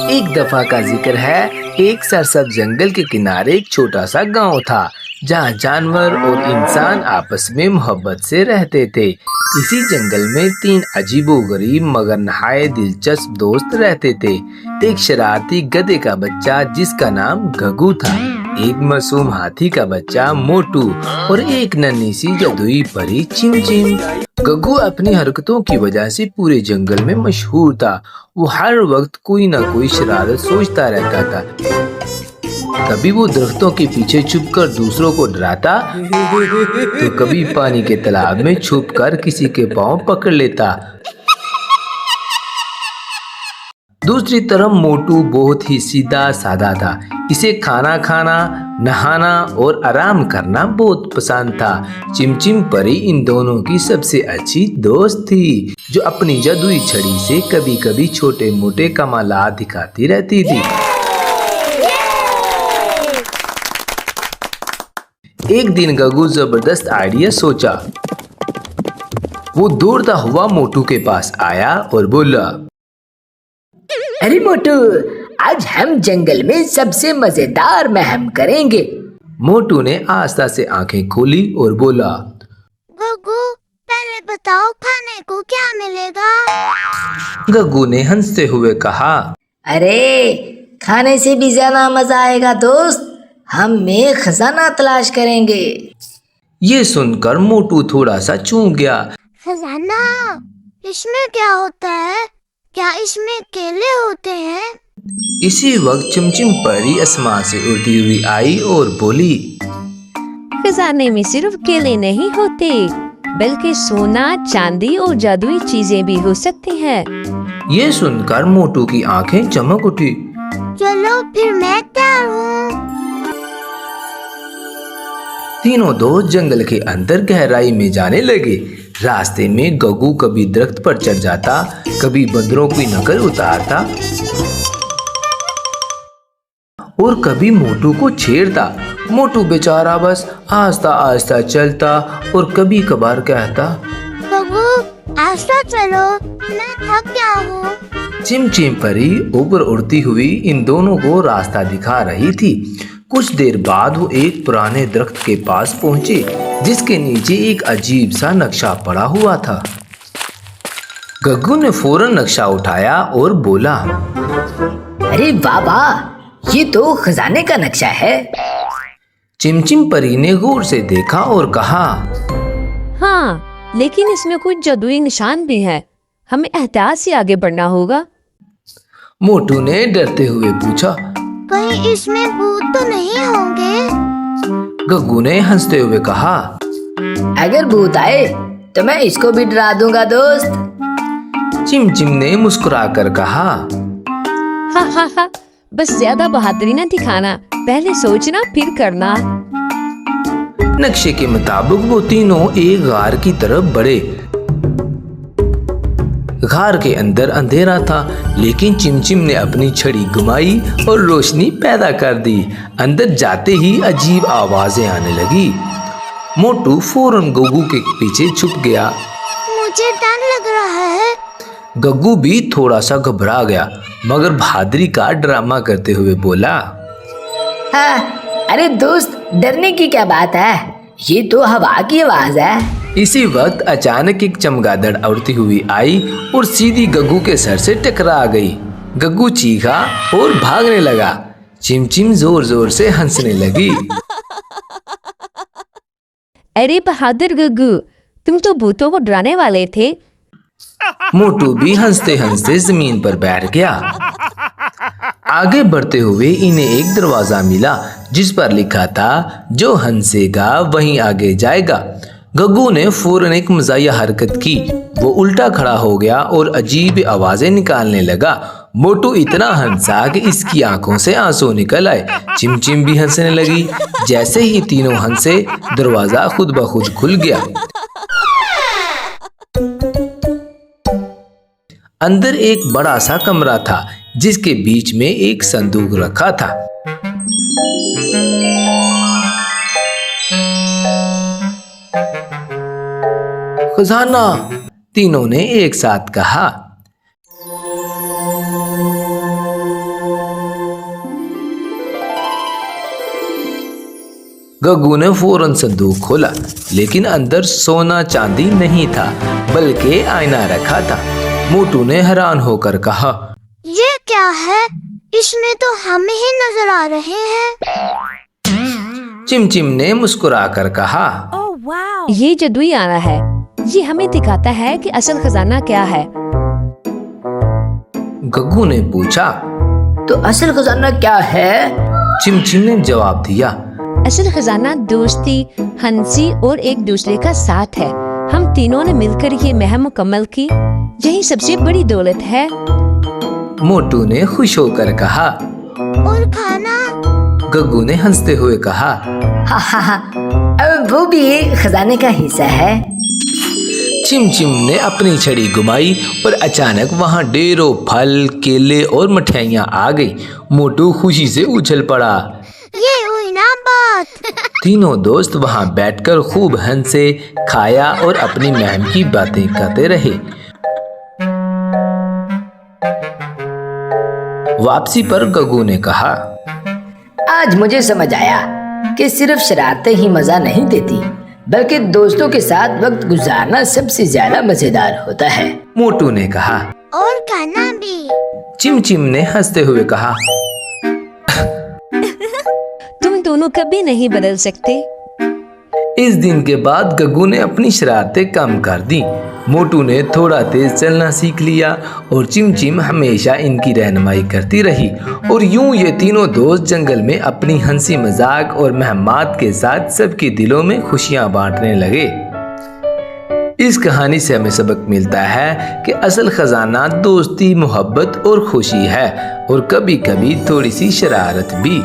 एक दफा का जिक्र है, एक सरसब्ज जंगल के किनारे एक छोटा सा गांव था जहां जानवर और इंसान आपस में मोहब्बत से रहते थे। इसी जंगल में तीन अजीबोगरीब मगर नहायत दिलचस्प दोस्त रहते थे। एक शरारती गधे का बच्चा जिसका नाम गगू था, एक मासूम हाथी का बच्चा मोटू और एक नन्ही सी जादुई परी चिमचिम। गग्गू अपनी हरकतों की वजह से पूरे जंगल में मशहूर था। वो हर वक्त कोई ना कोई शरारत सोचता रहता था। कभी वो दरख्तों के पीछे छुपकर दूसरों को डराता, तो कभी पानी के तालाब में छुपकर किसी के पांव पकड़ लेता। दूसरी तरफ मोटू बहुत ही सीधा साधा था। इसे खाना खाना, नहाना और आराम करना बहुत पसंद था। चिमचिम परी इन दोनों की सबसे अच्छी दोस्त थी, जो अपनी जादुई छड़ी से कभी कभी छोटे मोटे कमालात दिखाती रहती थी। एक दिन गग्गू जबरदस्त आइडिया सोचा। वो दौड़ता हुआ मोटू के पास आया और बोला, अरे मोटू, आज हम जंगल में सबसे मजेदार मुहिम करेंगे। मोटू ने आस्था से आंखें खोली और बोला, गग्गू, पहले बताओ खाने को क्या मिलेगा? गग्गू ने हंसते हुए कहा, अरे खाने से भी ज्यादा मजा आएगा दोस्त, हम एक खजाना तलाश करेंगे। ये सुनकर मोटू थोड़ा सा चूक गया। खजाना? इसमें क्या होता है? क्या इसमें केले होते हैं? इसी वक्त चिमचिम परी आसमान से उड़ती हुई आई और बोली, खजाने में सिर्फ केले नहीं होते, बल्कि सोना, चांदी और जादुई चीजें भी हो सकती हैं। ये सुनकर मोटू की आंखें चमक उठी। चलो फिर मैं तैयार हूँ। तीनों दोस्त जंगल के अंदर गहराई में जाने लगे। रास्ते में गग्गू कभी दरख्त पर चढ़ जाता, कभी बंदरों की नकल उतारता और कभी मोटू को छेड़ता। मोटू बेचारा बस आस्ता आस्ता चलता और कभी कभार कहता, गग्गू आस्ता चलो, मैं थक गया हूँ। चिमचिम परी ऊपर उड़ती हुई इन दोनों को रास्ता दिखा रही थी। कुछ देर बाद वो एक पुराने दरख्त के पास पहुंचे, जिसके नीचे एक अजीब सा नक्शा पड़ा हुआ था। गग्गू ने फौरन नक्शा उठाया और बोला, अरे वाह वाह, ये तो खजाने का नक्शा है। चिमचिम परी ने गौर से देखा और कहा, हाँ, लेकिन इसमें कुछ जादुई निशान भी है, हमें एहतियात से आगे बढ़ना होगा। मोटू ने डरते हुए पूछा, कहीं इसमें भूत तो नहीं होंगे? गग्गू ने हंसते हुए कहा, अगर भूत आए तो मैं इसको भी डरा दूंगा दोस्त। चिमचिम ने मुस्कुराकर कहा, हा हा हा, बस ज्यादा बहादुरी न दिखाना, पहले सोचना फिर करना। नक्शे के मुताबिक वो तीनों एक गार की तरफ बढ़े। गार के अंदर अंधेरा था, लेकिन चिमचिम ने अपनी छड़ी घुमाई और रोशनी पैदा कर दी। अंदर जाते ही अजीब आवाजें आने लगी। मोटू फौरन गग्गू के पीछे छुप गया। मुझे डर लग रहा है। गग्गू भी थोड़ा सा घबरा गया, मगर बहादुरी का ड्रामा करते हुए बोला, हाँ, अरे दोस्त, डरने की क्या बात है, ये तो हवा की आवाज है। इसी वक्त अचानक एक चमगादड़ उड़ती हुई आई और सीधी गग्गू के सर से टकरा गई। गग्गू चीखा और भागने लगा। चिमचिम जोर जोर से हंसने लगी। अरे बहादुर गग्गू, तुम तो भूतों को डराने वाले थे। मोटू भी हंसते हंसते जमीन पर बैठ गया। आगे बढ़ते हुए इन्हें एक दरवाजा मिला, जिस पर लिखा था, जो हंसेगा वहीं आगे जाएगा। गग्गू ने फौरन एक मजाया हरकत की। वो उल्टा खड़ा हो गया और अजीब आवाजें निकालने लगा। मोटू इतना हंसा कि इसकी आंखों से आंसू निकल आए। चिमचिम भी हंसने लगी। जैसे ही तीनों हंसे, दरवाजा खुद ब खुद खुल गया। अंदर एक बड़ा सा कमरा था, जिसके बीच में एक संदूक रखा था। खजाना, तीनों ने एक साथ कहा। गग्गू ने फौरन संदूक खोला, लेकिन अंदर सोना चांदी नहीं था, बल्कि आईना रखा था। मोटू ने हैरान होकर कहा, ये क्या है? इसमें तो हम ही नजर आ रहे हैं। चिमचिम ने मुस्कुराकर कहा, ये जादुई आना है। ये हमें दिखाता है कि असल खजाना क्या है। गग्गू ने पूछा। तो असल खजाना क्या है? चिमचिम ने जवाब दिया, असल खजाना दोस्ती, हंसी और एक दूसरे का साथ है। हम तीनों ने मिलकर ये महम मुकम्मल की। यही सबसे बड़ी दौलत है। मोटू ने खुश होकर कहा। और खाना? गग्गू ने हंसते हुए कहा, हा हा हा, अब वो भी खजाने का हिस्सा है। चिमचिम ने अपनी छड़ी घुमाई और अचानक वहाँ ढेरों फल, केले और मठियाइयाँ आ गई। मोटू खुशी से उछल पड़ा। ये हुई ना बात। तीनों दोस्त वहाँ बैठकर खूब हंसे, खाया और अपनी महम की बातें करते रहे। वापसी पर गग्गू ने कहा, आज मुझे समझ आया कि सिर्फ शरारतें ही मजा नहीं देती, बल्कि दोस्तों के साथ वक्त गुजारना सबसे ज्यादा मजेदार होता है। मोटू ने कहा। और खाना भी। चिमचिम ने हंसते हुए कहा, तुम दोनों कभी नहीं बदल सकते। इस दिन के बाद गग्गू ने अपनी शरारतें कम कर दी। मोटू ने थोड़ा तेज चलना सीख लिया और चिमचिम हमेशा इनकी रहनुमाई करती रही। और यूं ये तीनों दोस्त जंगल में अपनी हंसी मजाक और मेहमात के साथ सबके दिलों में खुशियां बांटने लगे। इस कहानी से हमें सबक मिलता है कि असल खजाना दोस्ती, मोहब्बत और खुशी है, और कभी कभी थोड़ी सी शरारत भी।